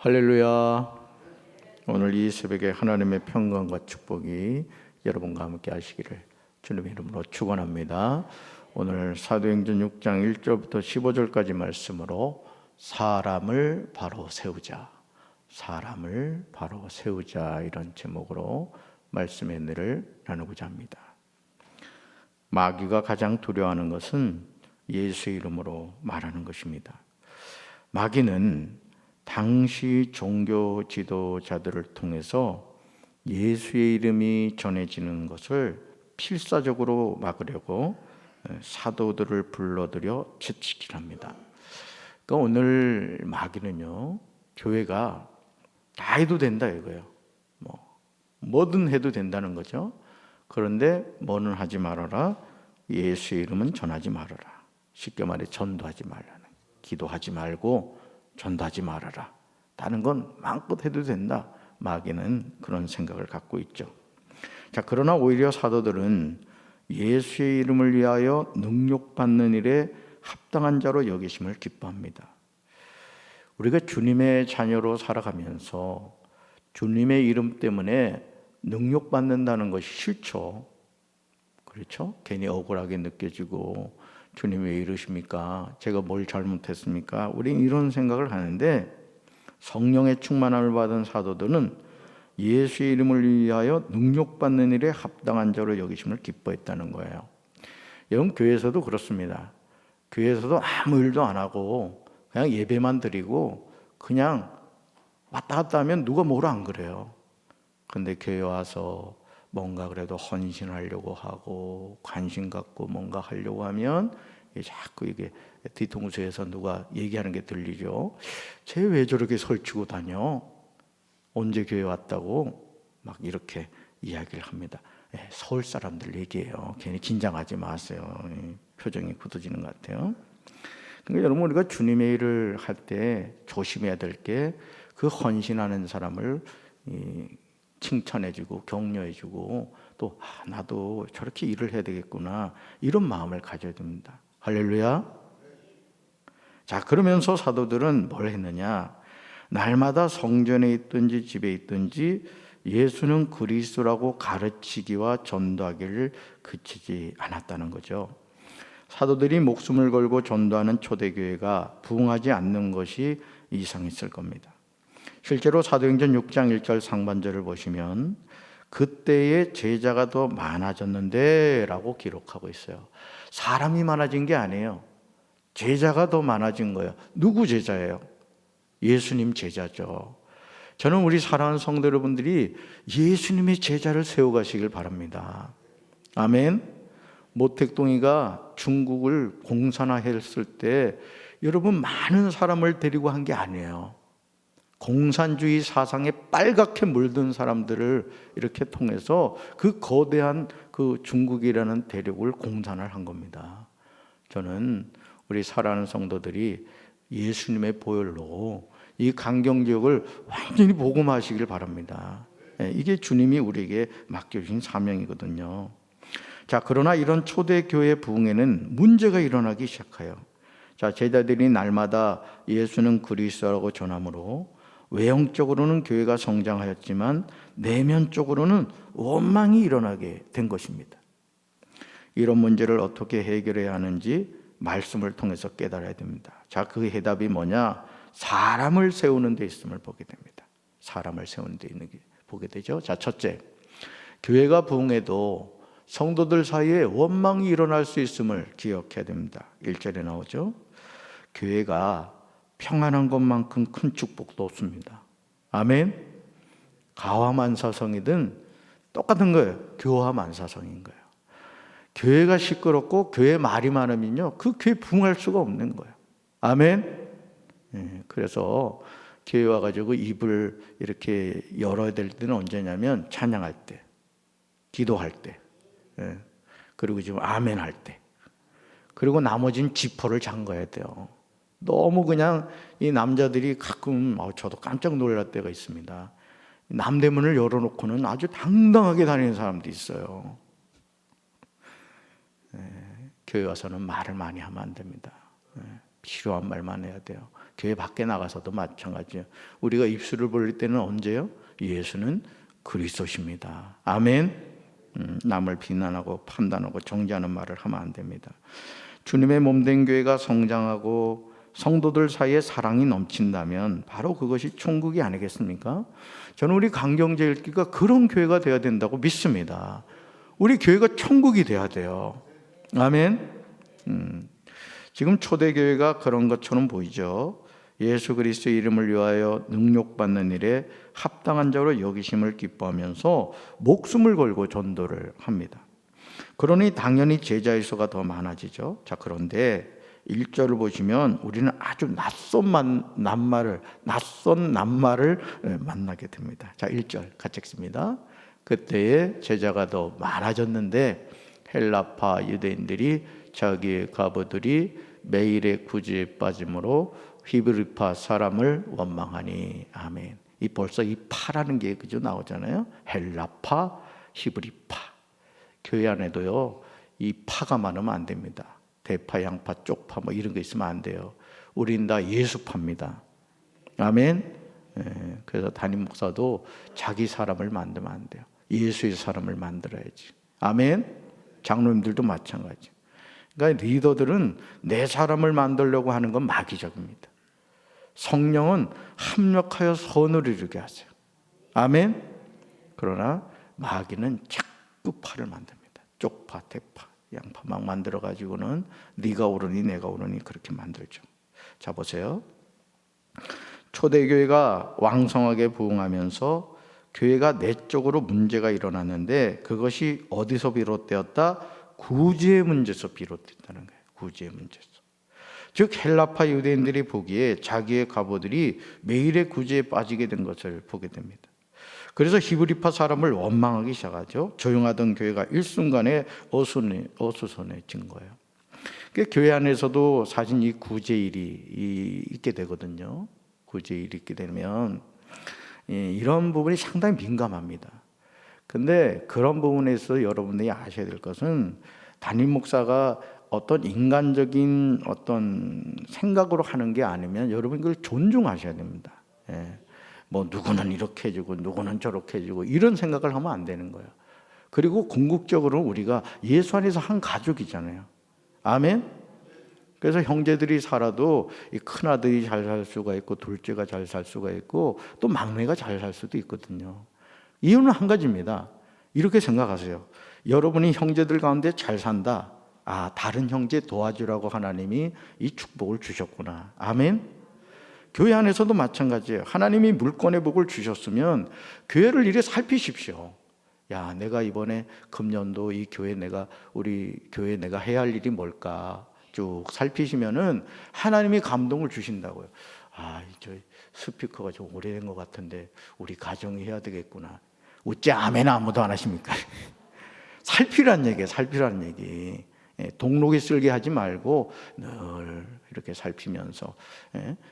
할렐루야. 오늘 이 새벽에 하나님의 평강과 축복이 여러분과 함께 하시기를 주님의 이름으로 축원합니다. 오늘 사도행전 6장 1절부터 15절까지 말씀으로 사람을 바로 세우자, 사람을 바로 세우자, 이런 제목으로 말씀의 은혜를 나누고자 합니다. 마귀가 가장 두려워하는 것은 예수의 이름으로 말하는 것입니다. 마귀는 당시 종교 지도자들을 통해서 예수의 이름이 전해지는 것을 필사적으로 막으려고 사도들을 불러들여 채찍질 합니다. 그러니까 오늘 마귀는요, 교회가 다 해도 된다 이거예요. 뭐든 해도 된다는 거죠. 그런데 뭐는 하지 말아라, 예수의 이름은 전하지 말아라. 쉽게 말해 전도하지 말라는, 기도하지 말고 전도하지 말아라. 다른 건 마음껏 해도 된다. 마귀는 그런 생각을 갖고 있죠. 자, 그러나 오히려 사도들은 예수의 이름을 위하여 능욕받는 일에 합당한 자로 여기심을 기뻐합니다. 우리가 주님의 자녀로 살아가면서 주님의 이름 때문에 능욕받는다는 것이 싫죠. 그렇죠? 괜히 억울하게 느껴지고, 주님 왜 이러십니까? 제가 뭘 잘못했습니까? 우린 이런 생각을 하는데, 성령의 충만함을 받은 사도들은 예수의 이름을 위하여 능욕받는 일에 합당한 자로 여기심을 기뻐했다는 거예요. 여러분, 교회에서도 그렇습니다. 교회에서도 아무 일도 안 하고 그냥 예배만 드리고 그냥 왔다 갔다 하면 누가 뭐라 안 그래요. 근데 교회 와서 뭔가 그래도 헌신하려고 하고 관심 갖고 뭔가 하려고 하면 자꾸 이게 뒤통수에서 누가 얘기하는 게 들리죠. 쟤 왜 저렇게 설치고 다녀? 언제 교회 왔다고? 막 이렇게 이야기를 합니다. 서울 사람들 얘기예요. 괜히 긴장하지 마세요. 표정이 굳어지는 것 같아요. 그러니까 여러분, 우리가 주님의 일을 할 때 조심해야 될 게, 그 헌신하는 사람을 칭찬해주고 격려해주고, 또 나도 저렇게 일을 해야 되겠구나, 이런 마음을 가져야 됩니다. 할렐루야. 자, 그러면서 사도들은 뭘 했느냐? 날마다 성전에 있든지 집에 있든지 예수는 그리스도라고 가르치기와 전도하기를 그치지 않았다는 거죠. 사도들이 목숨을 걸고 전도하는 초대교회가 부흥하지 않는 것이 이상했을 겁니다. 실제로 사도행전 6장 1절 상반절을 보시면 그때의 제자가 더 많아졌는데 라고 기록하고 있어요. 사람이 많아진 게 아니에요. 제자가 더 많아진 거예요. 누구 제자예요? 예수님 제자죠. 저는 우리 사랑하는 성도 여러분들이 예수님의 제자를 세워가시길 바랍니다. 아멘. 모택동이가 중국을 공산화했을 때 여러분, 많은 사람을 데리고 한 게 아니에요. 공산주의 사상에 빨갛게 물든 사람들을 이렇게 통해서 그 거대한 그 중국이라는 대륙을 공산을 한 겁니다. 저는 우리 사랑하는 성도들이 예수님의 보혈로 이 강경 지역을 완전히 복음화하시길 바랍니다. 이게 주님이 우리에게 맡겨주신 사명이거든요. 자, 그러나 이런 초대교회 부흥에는 문제가 일어나기 시작해요. 자, 제자들이 날마다 예수는 그리스도라고 전함으로 외형적으로는 교회가 성장하였지만 내면적으로는 원망이 일어나게 된 것입니다. 이런 문제를 어떻게 해결해야 하는지 말씀을 통해서 깨달아야 됩니다. 자, 그 해답이 뭐냐? 사람을 세우는 데 있음을 보게 됩니다. 사람을 세우는 데 있는 게 보게 되죠. 자, 첫째, 교회가 부흥해도 성도들 사이에 원망이 일어날 수 있음을 기억해야 됩니다. 1절에 나오죠. 교회가 평안한 것만큼 큰 축복도 없습니다. 아멘. 가화만사성이든 똑같은 거예요. 교화만사성인 거예요. 교회가 시끄럽고 교회 말이 많으면요, 그 교회 부흥할 수가 없는 거예요. 아멘. 그래서 교회 와가지고 입을 이렇게 열어야 될 때는 언제냐면 찬양할 때, 기도할 때, 그리고 지금 아멘 할 때, 그리고 나머지는 지퍼를 잠가야 돼요. 너무 그냥 이 남자들이 가끔 저도 깜짝 놀랄 때가 있습니다. 남대문을 열어놓고는 아주 당당하게 다니는 사람도 있어요. 교회 와서는 말을 많이 하면 안 됩니다. 필요한 말만 해야 돼요. 교회 밖에 나가서도 마찬가지예요. 우리가 입술을 벌릴 때는 언제요? 예수는 그리스도십니다. 아멘. 남을 비난하고 판단하고 정죄하는 말을 하면 안 됩니다. 주님의 몸된 교회가 성장하고 성도들 사이에 사랑이 넘친다면 바로 그것이 천국이 아니겠습니까? 저는 우리 강경제일교가 그런 교회가 되어야 된다고 믿습니다. 우리 교회가 천국이 돼야 돼요. 아멘. 지금 초대교회가 그런 것처럼 보이죠. 예수 그리스도의 이름을 위하여 능욕받는 일에 합당한 자로 여기심을 기뻐하면서 목숨을 걸고 전도를 합니다. 그러니 당연히 제자의 수가 더 많아지죠. 자, 그런데 1절을 보시면 우리는 아주 낯선 낱말을 만나게 됩니다. 자, 1절 같이 읽습니다. 그때에 제자가 더 많아졌는데 헬라파 유대인들이 자기의 과부들이 매일의 구제에 빠짐으로 히브리파 사람을 원망하니. 아멘. 벌써 이 파라는 게 그죠 나오잖아요. 헬라파, 히브리파. 교회 안에도요 이 파가 많으면 안 됩니다. 대파, 양파, 쪽파 뭐 이런 거 있으면 안 돼요. 우린 다 예수파입니다. 아멘. 그래서 담임 목사도 자기 사람을 만들면 안 돼요. 예수의 사람을 만들어야지. 아멘. 장로님들도 마찬가지. 그러니까 리더들은 내 사람을 만들려고 하는 건 마귀적입니다. 성령은 합력하여 선을 이루게 하세요. 아멘. 그러나 마귀는 자꾸 파를 만듭니다. 쪽파, 대파, 양파 막 만들어 가지고는 네가 옳으니 내가 옳으니 그렇게 만들죠. 자, 보세요. 초대교회가 왕성하게 부흥하면서 교회가 내적으로 문제가 일어났는데 그것이 어디서 비롯되었다? 구제의 문제에서 비롯됐다는 거예요. 구제의 문제에서. 즉 헬라파 유대인들이 보기에 자기의 과부들이 매일의 구제에 빠지게 된 것을 보게 됩니다. 그래서 히브리파 사람을 원망하기 시작하죠. 조용하던 교회가 일순간에 어수선해진 거예요. 그러니까 교회 안에서도 사실 이 구제일이 있게 되거든요. 구제일이 있게 되면 이런 부분이 상당히 민감합니다. 근데 그런 부분에서 여러분들이 아셔야 될 것은 담임 목사가 어떤 인간적인 어떤 생각으로 하는 게 아니면 여러분 이걸 존중하셔야 됩니다. 뭐 누구는 이렇게 해주고 누구는 저렇게 해주고 이런 생각을 하면 안 되는 거예요. 그리고 궁극적으로 우리가 예수 안에서 한 가족이잖아요. 아멘. 그래서 형제들이 살아도 이 큰아들이 잘 살 수가 있고 둘째가 잘 살 수가 있고 또 막내가 잘 살 수도 있거든요. 이유는 한 가지입니다. 이렇게 생각하세요. 여러분이 형제들 가운데 잘 산다. 다른 형제 도와주라고 하나님이 이 축복을 주셨구나. 아멘. 교회 안에서도 마찬가지예요. 하나님이 물권의 복을 주셨으면 교회를 이래 살피십시오. 야, 내가 이번에 금년도 이 교회 우리 교회 내가 해야 할 일이 뭘까 쭉 살피시면은 하나님이 감동을 주신다고요. 저 스피커가 좀 오래된 것 같은데 우리 가정이 해야 되겠구나. 어째 아멘 아무도 안 하십니까? 살피란 얘기예요. 살피란 얘기. 동록이 쓸게 하지 말고 늘 이렇게 살피면서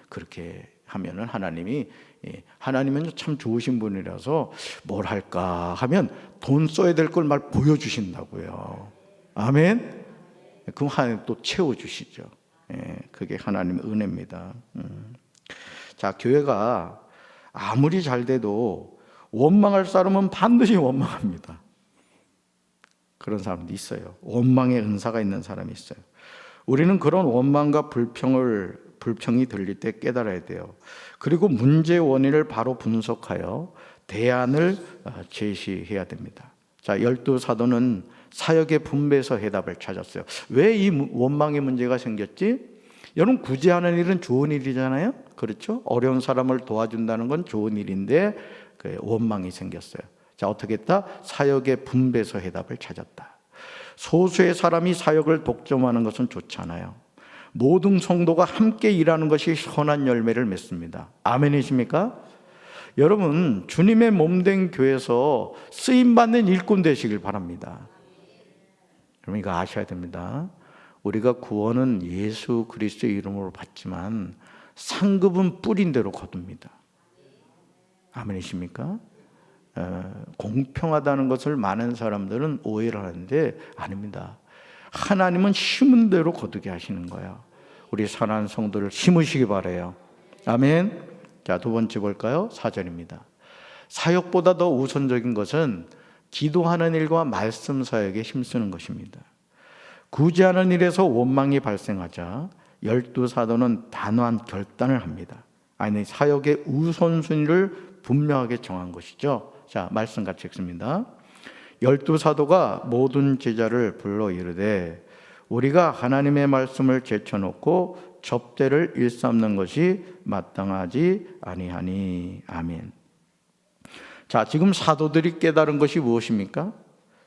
그렇게 하면은 하나님은 참 좋으신 분이라서 뭘 할까 하면 돈 써야 될 걸 말 보여주신다고요. 아멘. 그럼 하나님 또 채워주시죠. 그게 하나님의 은혜입니다. 자, 교회가 아무리 잘 돼도 원망할 사람은 반드시 원망합니다. 그런 사람도 있어요. 원망의 은사가 있는 사람이 있어요. 우리는 그런 원망과 불평이 들릴 때 깨달아야 돼요. 그리고 문제의 원인을 바로 분석하여 대안을 제시해야 됩니다. 자, 12사도는 사역의 분배에서 해답을 찾았어요. 왜 이 원망의 문제가 생겼지? 여러분, 구제하는 일은 좋은 일이잖아요. 그렇죠? 어려운 사람을 도와준다는 건 좋은 일인데 원망이 생겼어요. 자, 어떻게 했다? 사역의 분배에서 해답을 찾았다. 소수의 사람이 사역을 독점하는 것은 좋지 않아요. 모든 성도가 함께 일하는 것이 선한 열매를 맺습니다. 아멘이십니까? 여러분, 주님의 몸된 교회에서 쓰임받는 일꾼 되시길 바랍니다. 여러분, 이거 아셔야 됩니다. 우리가 구원은 예수 그리스도의 이름으로 받지만 상급은 뿌린 대로 거둡니다. 아멘이십니까? 공평하다는 것을 많은 사람들은 오해를 하는데 아닙니다. 하나님은 심은 대로 거두게 하시는 거예요. 우리 사랑하는 성도를 심으시기 바라요. 아멘. 자, 두 번째 볼까요? 4절입니다. 사역보다 더 우선적인 것은 기도하는 일과 말씀 사역에 힘쓰는 것입니다. 구제하는 일에서 원망이 발생하자 12사도는 단호한 결단을 합니다. 아니, 사역의 우선순위를 분명하게 정한 것이죠. 자, 말씀 같이 읽습니다. 12사도가 모든 제자를 불러 이르되 우리가 하나님의 말씀을 제쳐놓고 접대를 일삼는 것이 마땅하지 아니하니. 아멘. 자, 지금 사도들이 깨달은 것이 무엇입니까?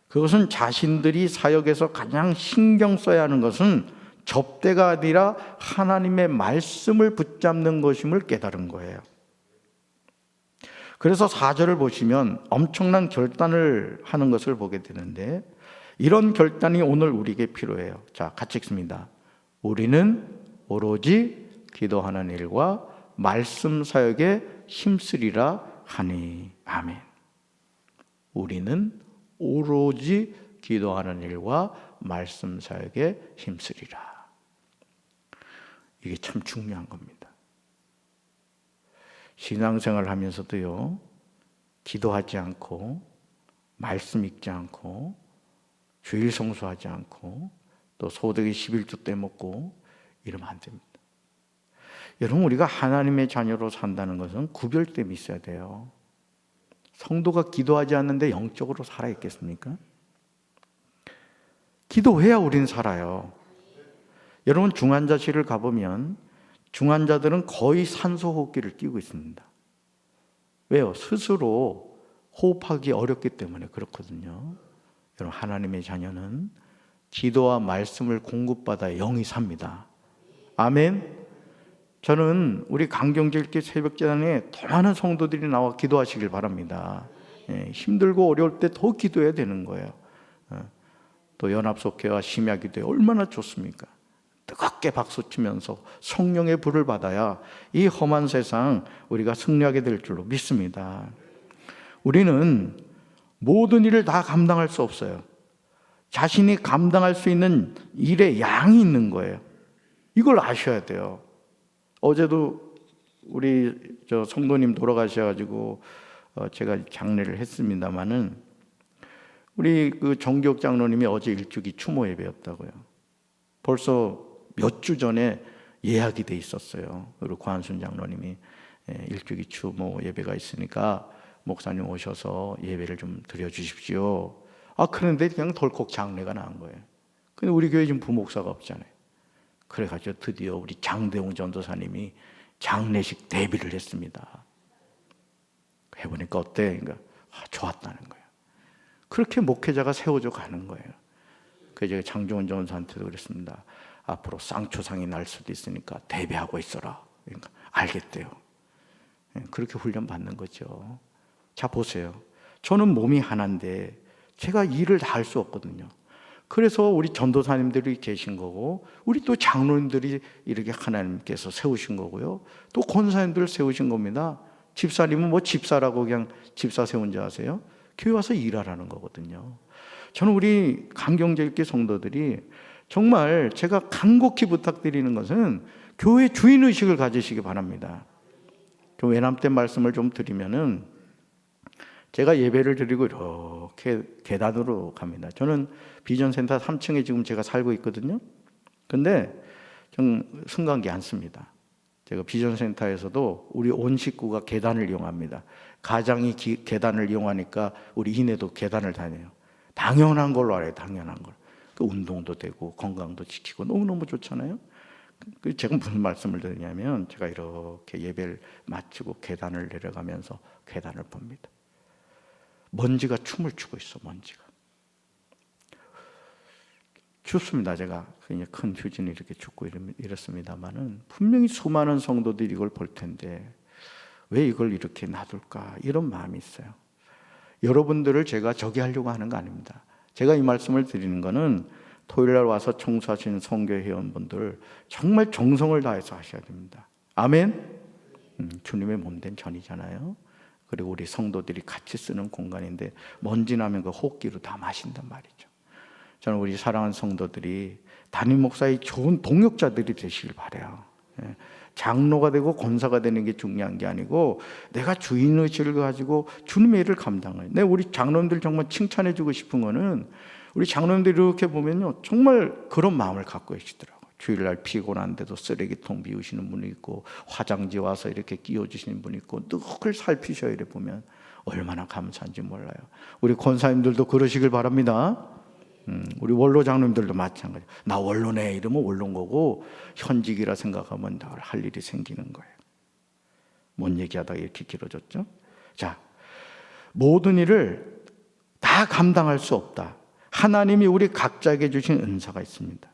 그것은 자신들이 사역에서 가장 신경 써야 하는 것은 접대가 아니라 하나님의 말씀을 붙잡는 것임을 깨달은 거예요. 그래서 4절을 보시면 엄청난 결단을 하는 것을 보게 되는데, 이런 결단이 오늘 우리에게 필요해요. 자, 같이 읽습니다. 우리는 오로지 기도하는 일과 말씀 사역에 힘쓰리라 하니. 아멘. 우리는 오로지 기도하는 일과 말씀 사역에 힘쓰리라. 이게 참 중요한 겁니다. 신앙생활 하면서도요, 기도하지 않고 말씀 읽지 않고 주일 성수하지 않고 또 소득의 11조 떼먹고 이러면 안 됩니다. 여러분, 우리가 하나님의 자녀로 산다는 것은 구별됨이 있어야 돼요. 성도가 기도하지 않는데 영적으로 살아있겠습니까? 기도해야 우린 살아요. 여러분, 중환자실을 가보면 중환자들은 거의 산소호흡기를 끼고 있습니다. 왜요? 스스로 호흡하기 어렵기 때문에 그렇거든요. 여러분, 하나님의 자녀는 기도와 말씀을 공급받아 영이 삽니다. 아멘. 저는 우리 강경제일교 새벽제단에 더 많은 성도들이 나와 기도하시길 바랍니다. 힘들고 어려울 때 더 기도해야 되는 거예요. 또 연합속회와 심야기도회 얼마나 좋습니까? 뜨겁게 박수치면서 성령의 불을 받아야 이 험한 세상 우리가 승리하게 될 줄로 믿습니다. 우리는 모든 일을 다 감당할 수 없어요. 자신이 감당할 수 있는 일의 양이 있는 거예요. 이걸 아셔야 돼요. 어제도 우리 성도님 돌아가셔가지고 제가 장례를 했습니다마는 우리 그 정기혁 장로님이 어제 일주기 추모 예배였다고요. 벌써 몇 주 전에 예약이 돼 있었어요. 그리고 고한순 장로님이 일주기 추모 예배가 있으니까 목사님 오셔서 예배를 좀 드려주십시오. 그런데 그냥 덜컥 장례가 나온 거예요. 근데 우리 교회 지금 부목사가 없잖아요. 그래가지고 드디어 우리 장대웅 전도사님이 장례식 대비를 했습니다. 해보니까 어때? 그러니까 좋았다는 거예요. 그렇게 목회자가 세워져 가는 거예요. 그래서 제가 장종원 전도사한테도 그랬습니다. 앞으로 쌍초상이 날 수도 있으니까 대비하고 있어라. 그러니까 알겠대요. 그렇게 훈련 받는 거죠. 자, 보세요. 저는 몸이 하나인데 제가 일을 다 할 수 없거든요. 그래서 우리 전도사님들이 계신 거고, 우리 또 장로님들이 이렇게 하나님께서 세우신 거고요. 또 권사님들을 세우신 겁니다. 집사님은 뭐 집사라고 그냥 집사 세운 줄 아세요? 교회 와서 일하라는 거거든요. 저는 우리 강경제일교 성도들이 정말 제가 간곡히 부탁드리는 것은 교회 주인의식을 가지시기 바랍니다. 좀 외람된 말씀을 좀 드리면은, 제가 예배를 드리고 이렇게 계단으로 갑니다. 저는 비전센터 3층에 지금 제가 살고 있거든요. 근데 좀 승강기 안 씁니다. 제가 비전센터에서도 우리 온 식구가 계단을 이용합니다. 가장이 계단을 이용하니까 우리 이내도 계단을 다녀요. 당연한 걸로 알아요. 당연한 걸. 그 운동도 되고 건강도 지키고 너무너무 좋잖아요. 제가 무슨 말씀을 드리냐면, 제가 이렇게 예배를 마치고 계단을 내려가면서 계단을 봅니다. 먼지가 춤을 추고 있어. 먼지가 춥습니다. 제가 그냥 큰 휴진이 이렇게 춥고 이렇습니다만은 분명히 수많은 성도들이 이걸 볼 텐데 왜 이걸 이렇게 놔둘까, 이런 마음이 있어요. 여러분들을 제가 저기 하려고 하는 거 아닙니다. 제가 이 말씀을 드리는 거는 토요일날 와서 청소하시는 선교 회원분들 정말 정성을 다해서 하셔야 됩니다. 아멘. 주님의 몸된 전이잖아요. 그리고 우리 성도들이 같이 쓰는 공간인데 먼지 나면 그 호흡기로 다 마신단 말이죠. 저는 우리 사랑하는 성도들이 담임 목사의 좋은 동역자들이 되시길 바라요. 장로가 되고 권사가 되는 게 중요한 게 아니고 내가 주인의식을 가지고 주님의 일을 감당해요. 우리 장로님들 정말 칭찬해주고 싶은 거는 우리 장로님들이 이렇게 보면요 정말 그런 마음을 갖고 계시더라고요. 주일날 피곤한데도 쓰레기통 비우시는 분이 있고 화장지 와서 이렇게 끼워주시는 분이 있고 늘 살피셔야 이래 보면 얼마나 감사한지 몰라요. 우리 권사님들도 그러시길 바랍니다. 우리 원로 장로님들도 마찬가지. 나 원로네 이러면 원로인 거고 현직이라 생각하면 늘 할 일이 생기는 거예요. 뭔 얘기하다가 이렇게 길어졌죠? 자, 모든 일을 다 감당할 수 없다. 하나님이 우리 각자에게 주신 은사가 있습니다.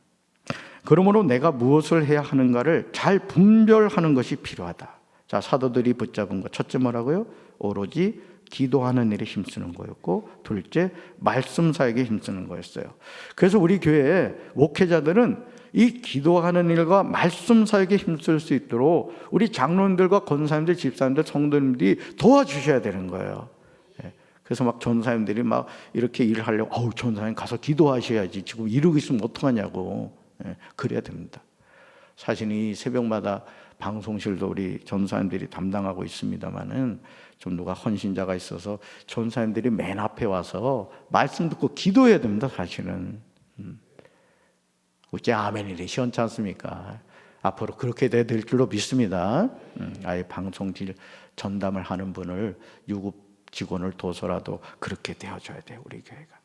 그러므로 내가 무엇을 해야 하는가를 잘 분별하는 것이 필요하다. 자, 사도들이 붙잡은 것 첫째 뭐라고요? 오로지 기도하는 일에 힘쓰는 거였고, 둘째 말씀 사역에 힘쓰는 거였어요. 그래서 우리 교회의 목회자들은 이 기도하는 일과 말씀 사역에 힘쓸 수 있도록 우리 장로님들과 권사님들, 집사님들, 성도님들이 도와주셔야 되는 거예요. 그래서 막 전사님들이 막 이렇게 일을 하려고 전사님 가서 기도하셔야지 지금 이러고 있으면 어떡하냐고. 그래야 됩니다. 사실 이 새벽마다 방송실도 우리 전사님들이 담당하고 있습니다만은 좀 누가 헌신자가 있어서 전사님들이 맨 앞에 와서 말씀 듣고 기도해야 됩니다. 사실은 어째 아멘이래 시원치 않습니까? 앞으로 그렇게 될 줄로 믿습니다. 아예 방송실 전담을 하는 분을 유급 직원을 둬서라도 그렇게 되어줘야 돼요, 우리 교회가.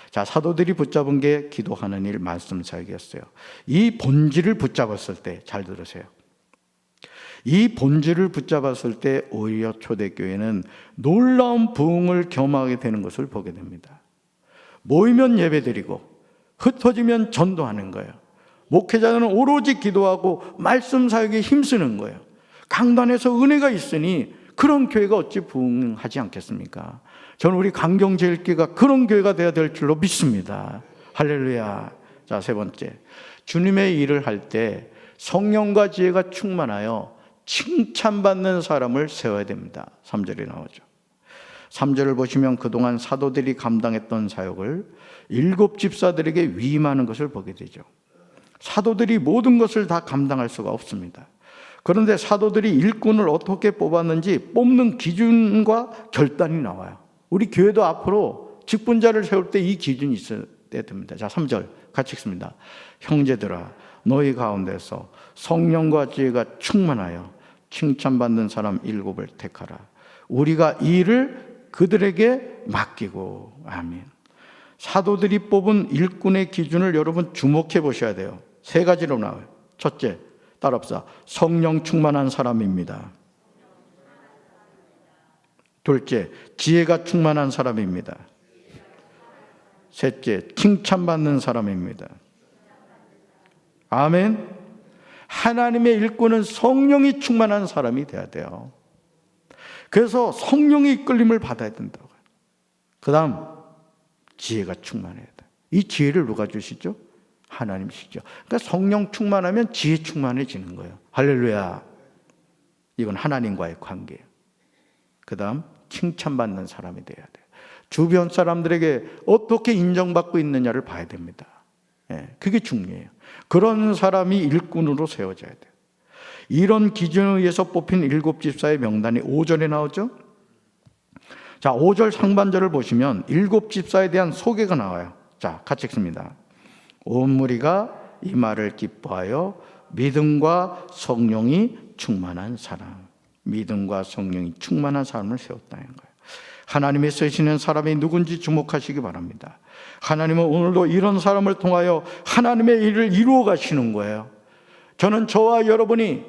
자, 사도들이 붙잡은 게 기도하는 일, 말씀 사역이었어요. 이 본질을 붙잡았을 때, 잘 들으세요. 이 본질을 붙잡았을 때 오히려 초대교회는 놀라운 부흥을 경험하게 되는 것을 보게 됩니다. 모이면 예배드리고 흩어지면 전도하는 거예요. 목회자는 오로지 기도하고 말씀 사역에 힘쓰는 거예요. 강단에서 은혜가 있으니 그런 교회가 어찌 부흥하지 않겠습니까? 저는 우리 강경제일교회가 그런 교회가 되어야 될 줄로 믿습니다. 할렐루야. 자, 세 번째, 주님의 일을 할 때 성령과 지혜가 충만하여 칭찬받는 사람을 세워야 됩니다. 3절에 나오죠. 3절을 보시면 그동안 사도들이 감당했던 사역을 7 집사들에게 위임하는 것을 보게 되죠. 사도들이 모든 것을 다 감당할 수가 없습니다. 그런데 사도들이 일꾼을 어떻게 뽑았는지 뽑는 기준과 결단이 나와요. 우리 교회도 앞으로 직분자를 세울 때 이 기준이 있어야 됩니다. 자, 3절 같이 읽습니다. 형제들아, 너희 가운데서 성령과 지혜가 충만하여 칭찬받는 사람 7을 택하라. 우리가 이 일을 그들에게 맡기고. 아멘. 사도들이 뽑은 일꾼의 기준을 여러분 주목해 보셔야 돼요. 3가지로 나와요. 첫째, 따라합시다. 성령 충만한 사람입니다. 둘째, 지혜가 충만한 사람입니다. 셋째, 칭찬받는 사람입니다. 아멘. 하나님의 일꾼은 성령이 충만한 사람이 돼야 돼요. 그래서 성령의 이끌림을 받아야 된다고요. 그 다음 지혜가 충만해야 돼요. 이 지혜를 누가 주시죠? 하나님이시죠. 그러니까 성령 충만하면 지혜 충만해지는 거예요. 할렐루야. 이건 하나님과의 관계예요. 그 다음 칭찬받는 사람이 돼야 돼요. 주변 사람들에게 어떻게 인정받고 있느냐를 봐야 됩니다. 그게 중요해요. 그런 사람이 일꾼으로 세워져야 돼요. 이런 기준에 의해서 뽑힌 7 집사의 명단이 5절에 나오죠. 자, 5절 상반절을 보시면 7 집사에 대한 소개가 나와요. 자, 같이 읽습니다. 온 무리가 이 말을 기뻐하여 믿음과 성령이 충만한 사람, 믿음과 성령이 충만한 사람을 세웠다는 거예요. 하나님이 쓰시는 사람이 누군지 주목하시기 바랍니다. 하나님은 오늘도 이런 사람을 통하여 하나님의 일을 이루어 가시는 거예요. 저는 저와 여러분이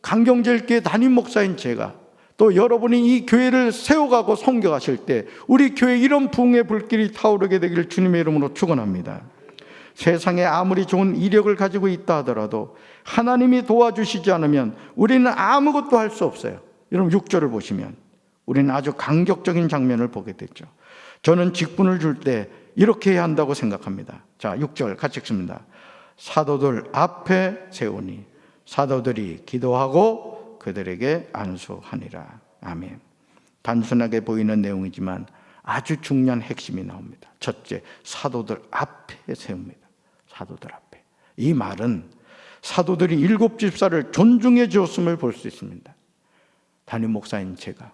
강경제일교회 담임 목사인 제가 또 여러분이 이 교회를 세워가고 섬겨가실 때 우리 교회 이런 부흥의 불길이 타오르게 되기를 주님의 이름으로 축원합니다. 세상에 아무리 좋은 이력을 가지고 있다 하더라도 하나님이 도와주시지 않으면 우리는 아무것도 할 수 없어요. 여러분 6절을 보시면 우리는 아주 감격적인 장면을 보게 됐죠. 저는 직분을 줄 때 이렇게 해야 한다고 생각합니다. 자, 6절 같이 읽습니다. 사도들 앞에 세우니 사도들이 기도하고 그들에게 안수하니라. 아멘. 단순하게 보이는 내용이지만 아주 중요한 핵심이 나옵니다. 첫째, 사도들 앞에 세웁니다. 사도들 앞에. 이 말은 사도들이 7 집사를 존중해 주었음을 볼 수 있습니다. 담임 목사인 제가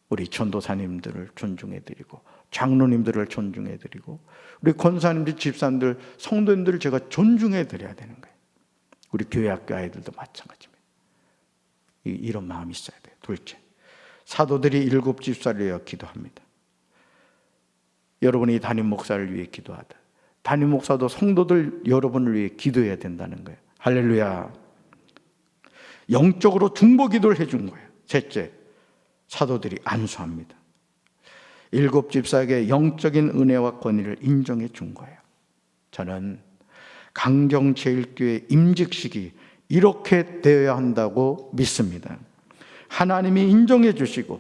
우리 전도사님들을 존중해 드리고 장로님들을 존중해 드리고 우리 권사님들, 집사님들, 성도님들을 제가 존중해 드려야 되는 거예요. 우리 교회 학교 아이들도 마찬가지입니다. 이런 마음이 있어야 돼요. 둘째, 사도들이 7 집사를 위해 기도합니다. 여러분이 담임 목사를 위해 기도하다. 담임 목사도 성도들 여러분을 위해 기도해야 된다는 거예요. 할렐루야. 영적으로 중보 기도를 해준 거예요. 셋째, 사도들이 안수합니다. 7 집사에게 영적인 은혜와 권위를 인정해 준 거예요. 저는 강경제일교회 임직식이 이렇게 되어야 한다고 믿습니다. 하나님이 인정해 주시고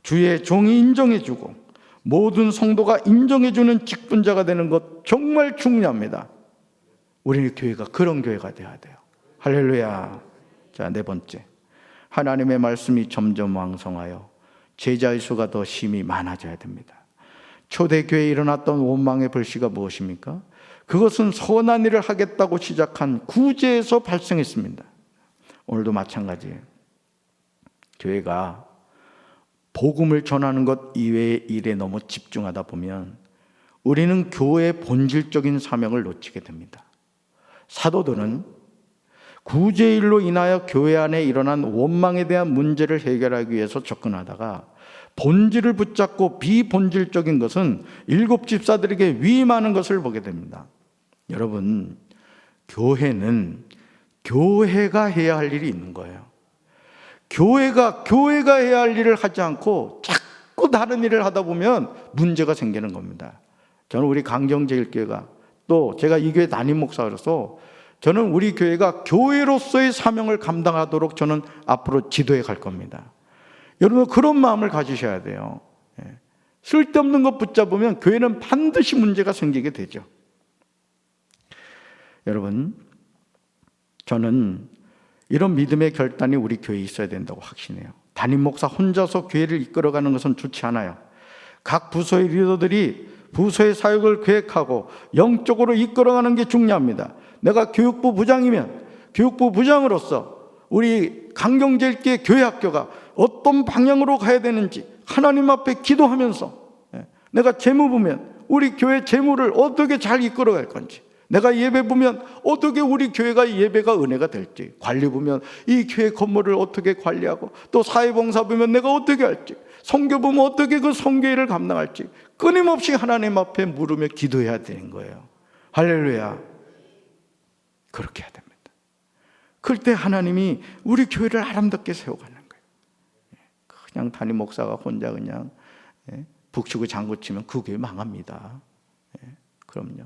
주의 종이 인정해 주고 모든 성도가 인정해 주는 직분자가 되는 것 정말 중요합니다. 우리 교회가 그런 교회가 되어야 돼요. 할렐루야. 자, 네 번째, 하나님의 말씀이 점점 왕성하여 제자의 수가 더 심히 많아져야 됩니다. 초대교회에 일어났던 원망의 불씨가 무엇입니까? 그것은 선한 일을 하겠다고 시작한 구제에서 발생했습니다. 오늘도 마찬가지예요. 교회가 복음을 전하는 것 이외의 일에 너무 집중하다 보면 우리는 교회의 본질적인 사명을 놓치게 됩니다. 사도들은 구제일로 인하여 교회 안에 일어난 원망에 대한 문제를 해결하기 위해서 접근하다가 본질을 붙잡고 비본질적인 것은 7 집사들에게 위임하는 것을 보게 됩니다. 여러분, 교회는 교회가 해야 할 일이 있는 거예요. 교회가 해야 할 일을 하지 않고 자꾸 다른 일을 하다 보면 문제가 생기는 겁니다. 저는 우리 강경제일교회가, 또 제가 이 교회 담임 목사로서 저는 우리 교회가 교회로서의 사명을 감당하도록 저는 앞으로 지도해 갈 겁니다. 여러분, 그런 마음을 가지셔야 돼요. 쓸데없는 것 붙잡으면 교회는 반드시 문제가 생기게 되죠. 여러분, 저는 이런 믿음의 결단이 우리 교회에 있어야 된다고 확신해요. 담임 목사 혼자서 교회를 이끌어가는 것은 좋지 않아요. 각 부서의 리더들이 부서의 사역을 계획하고 영적으로 이끌어가는 게 중요합니다. 내가 교육부 부장이면 교육부 부장으로서 우리 강경제일교회 교회학교가 어떤 방향으로 가야 되는지 하나님 앞에 기도하면서, 내가 재무부면 우리 교회 재무를 어떻게 잘 이끌어갈 건지, 내가 예배부면 어떻게 우리 교회가 예배가 은혜가 될지, 관리부면 이 교회 건물을 어떻게 관리하고, 또 사회봉사부면 내가 어떻게 할지, 선교부면 어떻게 그 선교일을 감당할지 끊임없이 하나님 앞에 물으며 기도해야 되는 거예요. 할렐루야. 그렇게 해야 됩니다. 그럴 때 하나님이 우리 교회를 아름답게 세워가는 거예요. 그냥 담임 목사가 혼자 그냥 북치고 장구치면 그 교회 망합니다. 그럼요.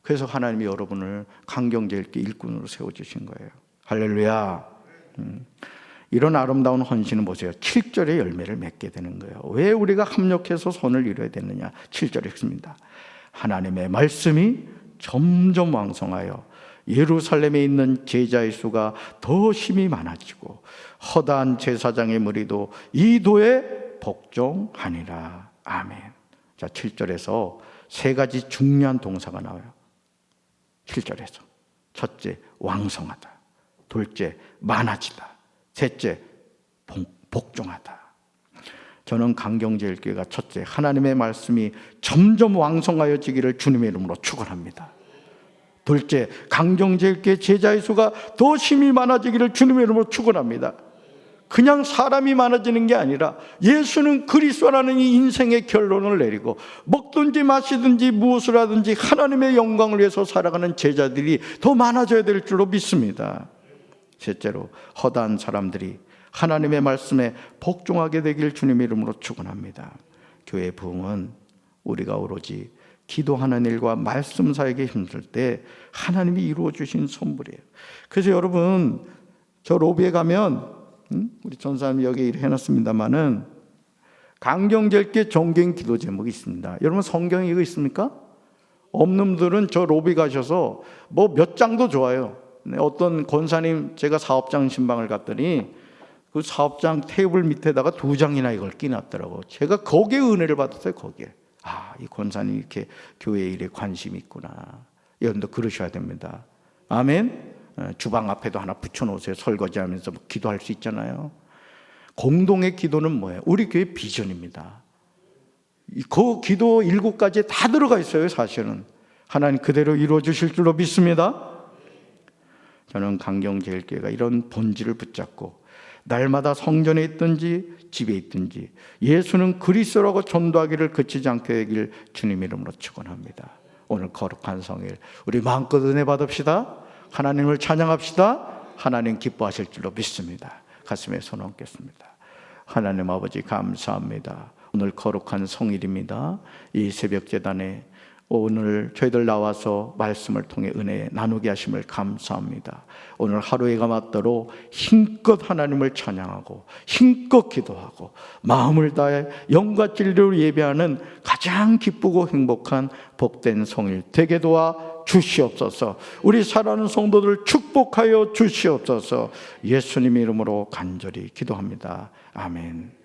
그래서 하나님이 여러분을 강경제일교회 일꾼으로 세워주신 거예요. 할렐루야. 이런 아름다운 헌신은 보세요. 7절의 열매를 맺게 되는 거예요. 왜 우리가 합력해서 선을 이루어야 되느냐? 7절에 있습니다. 하나님의 말씀이 점점 왕성하여 예루살렘에 있는 제자의 수가 더 심히 많아지고 허다한 제사장의 무리도 이 도에 복종하니라. 아멘. 자, 7절에서 3가지 중요한 동사가 나와요. 7절에서 첫째, 왕성하다. 둘째, 많아지다. 셋째, 복종하다. 저는 강경제일교회가 첫째, 하나님의 말씀이 점점 왕성하여지기를 주님의 이름으로 축원합니다. 둘째, 강경제일교회 제자의 수가 더 심히 많아지기를 주님의 이름으로 축원합니다. 그냥 사람이 많아지는 게 아니라 예수는 그리스도라는 이 인생의 결론을 내리고 먹든지 마시든지 무엇을 하든지 하나님의 영광을 위해서 살아가는 제자들이 더 많아져야 될 줄로 믿습니다. 셋째로, 허다한 사람들이 하나님의 말씀에 복종하게 되길 주님의 이름으로 축원합니다. 교회 부흥은 우리가 오로지 기도하는 일과 말씀 사역에 힘들 때 하나님이 이루어 주신 선물이에요. 그래서 여러분, 저 로비에 가면 우리 전사님이 여기 해놨습니다만은 강경제일교회 정경 기도 제목이 있습니다. 여러분, 성경에 이거 있습니까? 없는 분들은 저 로비 가셔서 뭐 몇 장도 좋아요. 어떤 권사님, 제가 사업장 신방을 갔더니 그 사업장 테이블 밑에다가 2장이나 이걸 끼놨더라고. 제가 거기에 은혜를 받았어요. 거기에. 이 권사님 이렇게 교회 일에 관심이 있구나. 여러분도 그러셔야 됩니다. 아멘. 주방 앞에도 하나 붙여놓으세요. 설거지하면서 기도할 수 있잖아요. 공동의 기도는 뭐예요? 우리 교회 비전입니다. 그 기도 7가지에 다 들어가 있어요. 사실은 하나님 그대로 이루어 주실 줄로 믿습니다. 저는 강경제일교회가 이런 본질을 붙잡고 날마다 성전에 있든지 집에 있든지 예수는 그리스도라고 전도하기를 그치지 않게 되길 주님 이름으로 축원합니다. 오늘 거룩한 성일 우리 마음껏 은혜 받읍시다. 하나님을 찬양합시다. 하나님 기뻐하실 줄로 믿습니다. 가슴에 손 얹겠습니다. 하나님 아버지 감사합니다. 오늘 거룩한 성일입니다. 이 새벽 제단에 오늘 저희들 나와서 말씀을 통해 은혜 나누게 하심을 감사합니다. 오늘 하루에가 맞도록 힘껏 하나님을 찬양하고 힘껏 기도하고 마음을 다해 영과 진리로 예배하는 가장 기쁘고 행복한 복된 성일 되게 도와 주시옵소서. 우리 사랑하는 성도들 축복하여 주시옵소서. 예수님 이름으로 간절히 기도합니다. 아멘.